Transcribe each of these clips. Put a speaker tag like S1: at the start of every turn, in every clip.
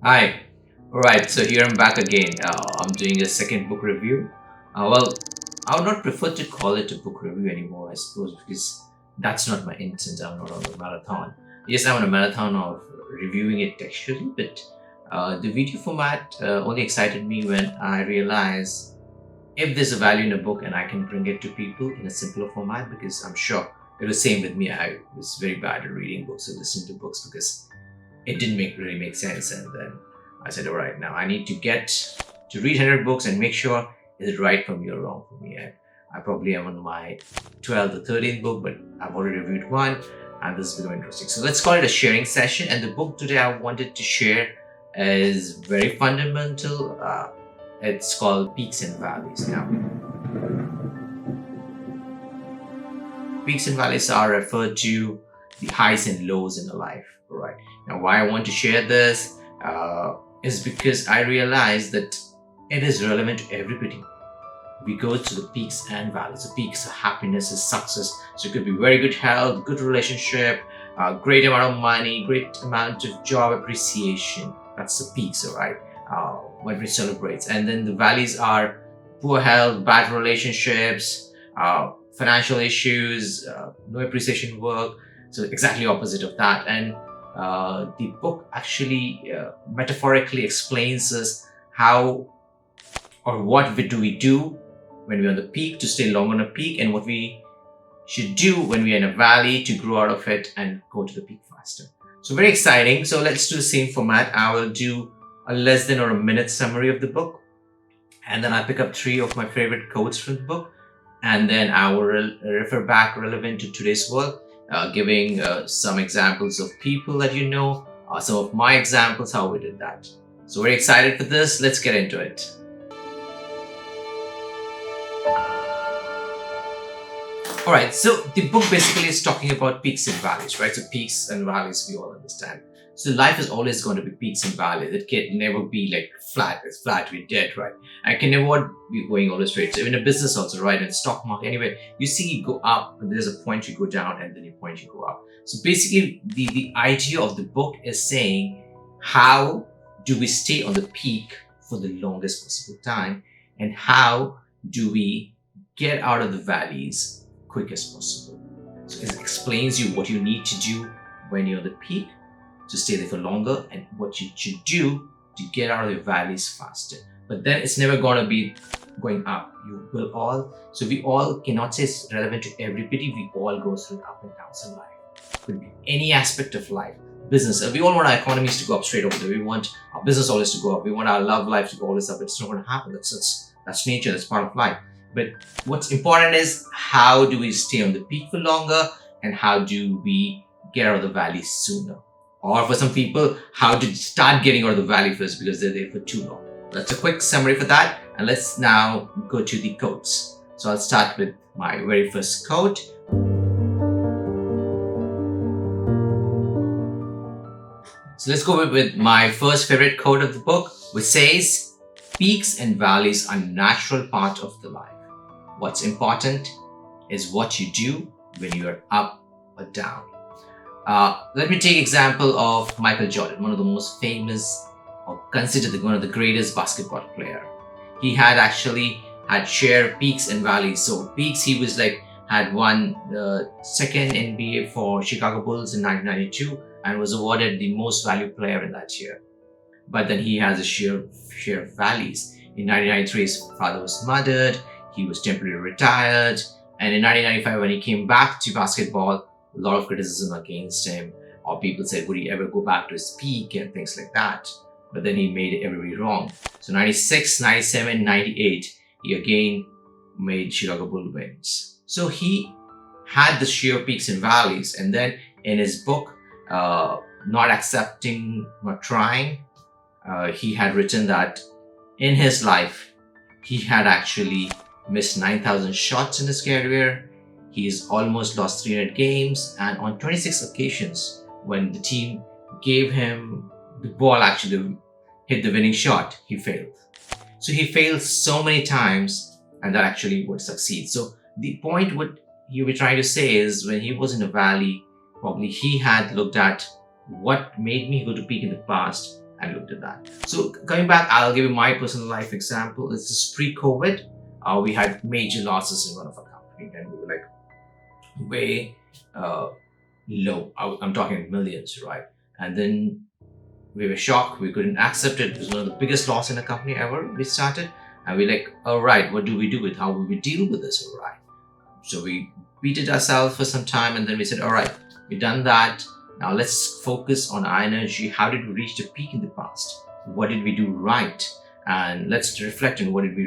S1: Hi. Alright, so here I'm back again. I'm doing a second book review. Well, I would not prefer to call it a book review anymore, I suppose, because that's not my intent. I'm not on a marathon. Yes, I'm on a marathon of reviewing it textually, but the video format only excited me when I realized if there's a value in a book and I can bring it to people in a simpler format, because I'm sure it was same with me. I was very bad at reading books and listening to books because it didn't really make sense. And then I said, all right, now I need to get to read 100 books and make sure is it right for me or wrong for me. And I probably am on my 12th or 13th book, but I've already reviewed one and this is becoming interesting. So let's call it a sharing session. And the book today I wanted to share is very fundamental. It's called Peaks and Valleys. Now, peaks and valleys are referred to the highs and lows in a life, right? Now, why I want to share this is because I realize that it is relevant to everybody. We go through the peaks and valleys. The peaks are happiness, is success. So it could be very good health, good relationship, great amount of money, great amount of job appreciation. That's the peaks, all right? When we celebrate. And then the valleys are poor health, bad relationships, financial issues, no appreciation work. So exactly opposite of that. And the book actually metaphorically explains us how or what do we do when we're on the peak to stay long on a peak, and what we should do when we're in a valley to grow out of it and go to the peak faster. So very exciting. So let's do the same format. I will do a less than or a minute summary of the book, and then I pick up three of my favorite quotes from the book, and then I will refer back relevant to today's world, giving some examples of people that you know, some of my examples, how we did that. So very excited for this. Let's get into it. All right, so the book basically is talking about peaks and valleys, right? So peaks and valleys, we all understand. So life is always going to be peaks and valleys. It can never be like flat. It's flat, we're dead, right? I can never be going always straight. So in a business also, right? In the stock market, anyway, you see you go up, and there's a point you go down, and then a point you go up. So basically, the idea of the book is saying, how do we stay on the peak for the longest possible time? And how do we get out of the valleys quick as possible? So it explains you what you need to do when you're at the peak to stay there for longer, and what you should do to get out of the valleys faster. But then it's never going to be going up. You will all, so we all cannot say it's relevant to everybody. We all go through up and downs in life. Could be any aspect of life. Business, we all want our economies to go up straight over there. We want our business always to go up. We want our love life to go always up. It's not going to happen. That's nature. That's part of life. But what's important is, how do we stay on the peak for longer, and how do we get out of the valley sooner? Or for some people, how to start getting out of the valley first because they're there for too long. That's a quick summary for that. And let's now go to the quotes. So I'll start with my very first quote. So let's go with my first favorite quote of the book, which says, peaks and valleys are a natural part of the life. What's important is what you do when you are up or down. Let me take example of Michael Jordan, one of the most famous, or considered one of the greatest basketball player. He had actually had share peaks and valleys. So peaks, he was like had won the second NBA for Chicago Bulls in 1992 and was awarded the most valued player in that year. But then he has a share of valleys. In 1993, his father was murdered. He was temporarily retired. And in 1995, when he came back to basketball, a lot of criticism against him, or people said, would he ever go back to his peak and things like that. But then he made everybody wrong. So 96, 97, 98, he again made Chicago Bull wins. So he had the sheer peaks and valleys. And then in his book, Not Accepting, Not Trying, he had written that in his life, he had actually missed 9,000 shots in his career. He's almost lost 300 games, and on 26 occasions, when the team gave him the ball, actually hit the winning shot, he failed. So he failed so many times, and that actually would succeed. So the point what he was trying to say is, when he was in a valley, probably he had looked at what made me go to peak in the past, and looked at that. So coming back, I'll give you my personal life example. This is pre-COVID. We had major losses in one of our company, and we were like way low. I'm talking millions, right? And then we were shocked. We couldn't accept it. It was one of the biggest loss in a company ever. We started, and we're like, all right, what do we do with? How will we deal with this? All right. So we beat it ourselves for some time, and then we said, all right, we've done that. Now let's focus on our energy. How did we reach the peak in the past? What did we do right? And let's reflect on what did we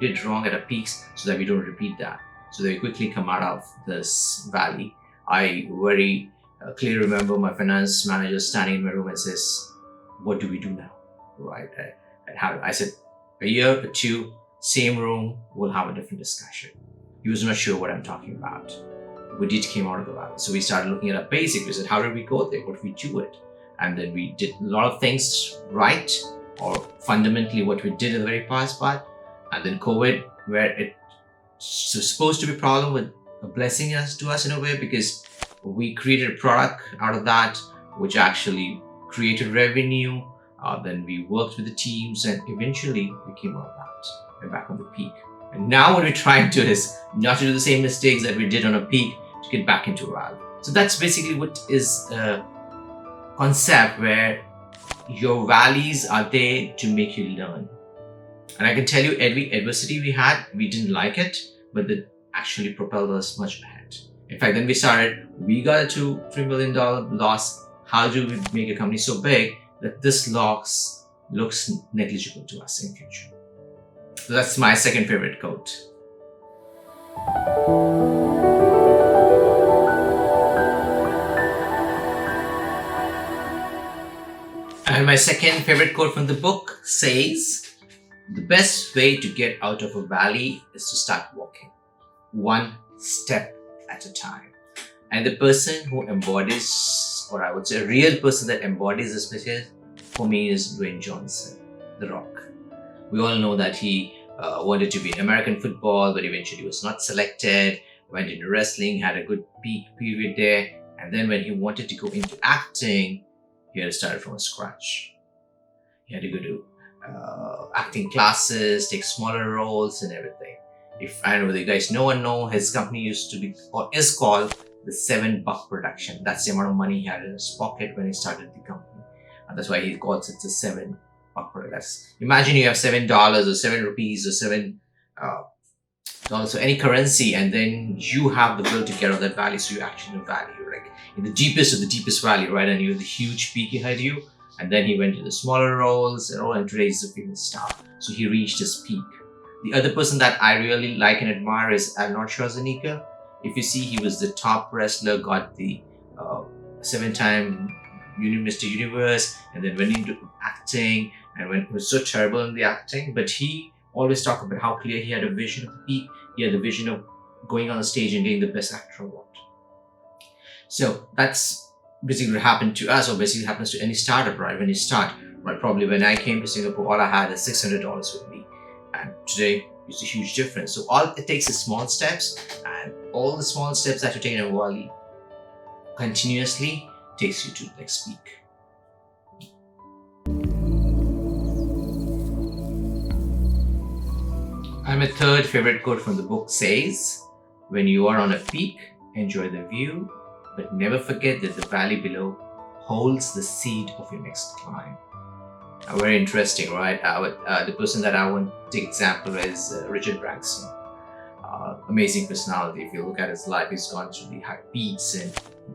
S1: did wrong at our peaks so that we don't repeat that. So that we quickly come out of this valley. I very clearly remember my finance manager standing in my room and says, what do we do now? Right? And how I said, a year or two, same room, we'll have a different discussion. He was not sure what I'm talking about. We did came out of the valley. So we started looking at our basics. We said, how did we go there? What did we do it? And then we did a lot of things right, or fundamentally what we did in the very past part. And then COVID, where it's supposed to be a problem, with a blessing to us in a way, because we created a product out of that, which actually created revenue. Then we worked with the teams, and eventually we came out of that. We're back on the peak. And now what we're trying to is not to do the same mistakes that we did on a peak to get back into a valley. So that's basically what is a concept where your valleys are there to make you learn. And I can tell you, every adversity we had, we didn't like it, but it actually propelled us much ahead. In fact, then we started, we got a $3 million loss. How do we make a company so big that this loss looks negligible to us in future? So that's my second favorite quote. And my second favorite quote from the book says, the best way to get out of a valley is to start walking, one step at a time. And the person who embodies, or I would say a real person that embodies this message for me, is Dwayne Johnson, The Rock. We all know that he wanted to be in American football, but eventually was not selected, went into wrestling, had a good peak period there. And then when he wanted to go into acting, he had to start from scratch. He had to go to acting classes, take smaller roles and everything. If I don't know whether you guys know or know, his company used to be, or is called, the $7 production. That's the amount of money he had in his pocket when he started the company. And that's why he calls it the $7 product. Imagine you have $7 or 7 rupees or $7 dollars, so any currency, and then you have the will to get out of that valley. So you're actually in a valley, you're like in the deepest of the deepest valley, right? And you have the huge peak ahead of you. And then he went to the smaller roles, and today he's a famous star. So he reached his peak. The other person that I really like and admire is Arnold Schwarzenegger. If you see, he was the top wrestler, got the 7-time Mr. Universe, and then went into acting, and he was so terrible in the acting, but he always talked about how clear he had a vision of the peak. He had the vision of going on the stage and getting the Best Actor award. So that's basically what happened to us, or basically happens to any startup, right? When you start, right? Probably when I came to Singapore, all I had is $600 with me, and today it's a huge difference. So all it takes is small steps, and all the small steps that you take in a valley continuously takes you to the next peak. And my third favorite quote from the book says, when you are on a peak, enjoy the view, but never forget that the valley below holds the seed of your next climb. Very interesting, right? The person that I want to take example is Richard Branson. Amazing personality. If you look at his life, he's gone through the high peaks and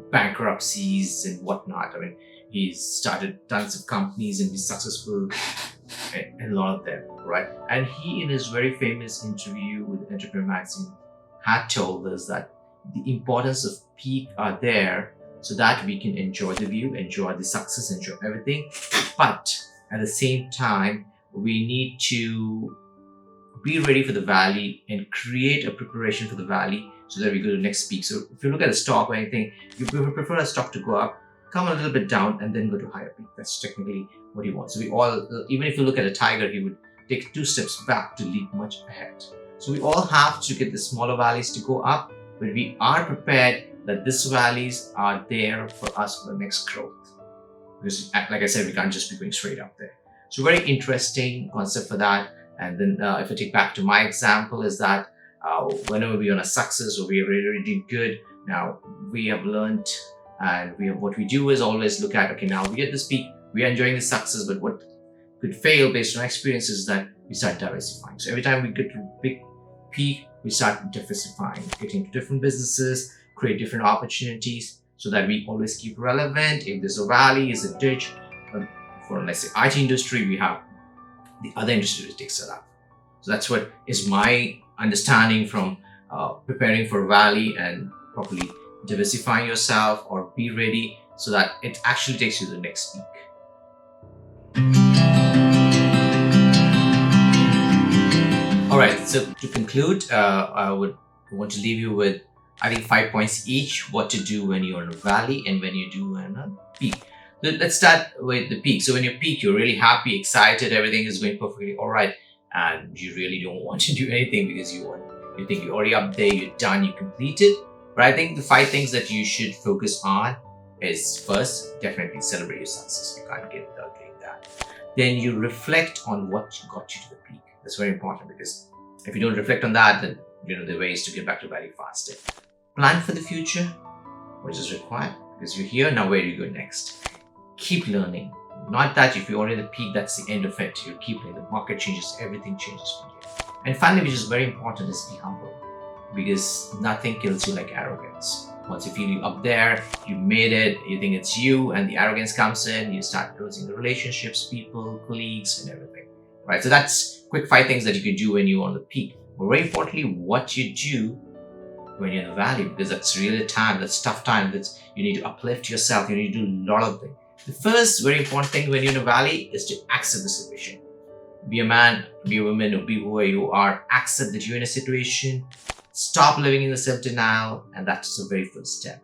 S1: bankruptcies and whatnot. I mean, he's started tons of companies and he's successful in a lot of them, right? And he, in his very famous interview with Entrepreneur Magazine, had told us that the importance of peak are there so that we can enjoy the view, enjoy the success, enjoy everything. But at the same time, we need to be ready for the valley and create a preparation for the valley so that we go to the next peak. So if you look at a stock or anything, you prefer a stock to go up, come a little bit down, and then go to higher peak. That's technically what he wants. So we all, even if you look at a tiger, he would take 2 steps back to leap much ahead. So we all have to get the smaller valleys to go up, but we are prepared that these valleys are there for us for the next growth. because, like I said, we can't just be going straight up there. So very interesting concept for that. And then if I take back to my example, is that whenever we're on a success or we really did good, now we have learned, and what we do is always look at, okay, now we get this peak, we are enjoying the success, but what could fail based on experiences is that we start diversifying. So every time we get to a big peak, we start diversifying, getting into different businesses, create different opportunities so that we always keep relevant. If there's a valley, is a ditch, for let's say IT industry, we have the other industry that takes it up. So that's what is my understanding from preparing for a valley and properly diversifying yourself, or be ready so that it actually takes you to the next peak. All right, so to conclude, I would want to leave you with, I think, 5 points each, what to do when you're in a valley and when you do in a peak. Let's start with the peak. So when you peak, you're really happy, excited, everything is going perfectly all right, and you really don't want to do anything because you think you're already up there, you're done, you completed. But I think the 5 things that you should focus on is, first, definitely celebrate your success. You can't get without doing that. Then you reflect on what got you to the peak. That's very important, because if you don't reflect on that, then the ways to get back to valley faster. Plan for the future, what is required, because you're here now. Where do you go next? Keep learning. Not that if you're already at the peak, that's the end of it. You keep learning. The market changes, everything changes from here. And finally, which is very important, is be humble, because nothing kills you like arrogance. Once you feel you're up there, you made it, you think it's you, and the arrogance comes in, you start losing the relationships, people, colleagues, and everything. Right? So that's quick 5 things that you can do when you're on the peak. But very importantly, what you do when you're in the valley, because that's really a time, that's tough time, that's you need to uplift yourself, you need to do a lot of things. The first very important thing when you're in a valley is to accept the situation. Be a man, be a woman, or be who you are. Accept that you're in a situation. Stop living in the self-denial, and that's the very first step.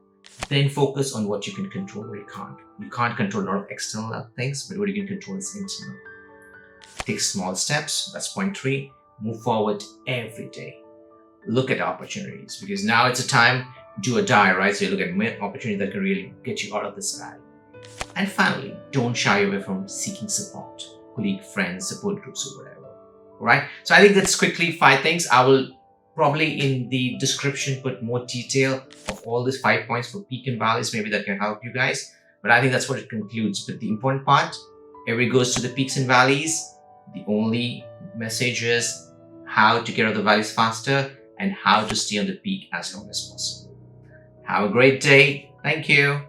S1: Then focus on what you can control, what you can't. You can't control a lot of external things, but what you can control is internal. Take small steps. That's point 3. Move forward every day. Look at opportunities, because now it's a time do or die, right? So you look at opportunities that can really get you out of this valley. And finally, don't shy away from seeking support, colleague, friends, support groups, or whatever. All right? So I think that's quickly 5 things. I will probably in the description put more detail of all these 5 points for peak and valleys. Maybe that can help you guys. But I think that's what it concludes. But the important part, everybody goes to the peaks and valleys. The only message is how to get out of the valleys faster and how to stay on the peak as long as possible. Have a great day. Thank you.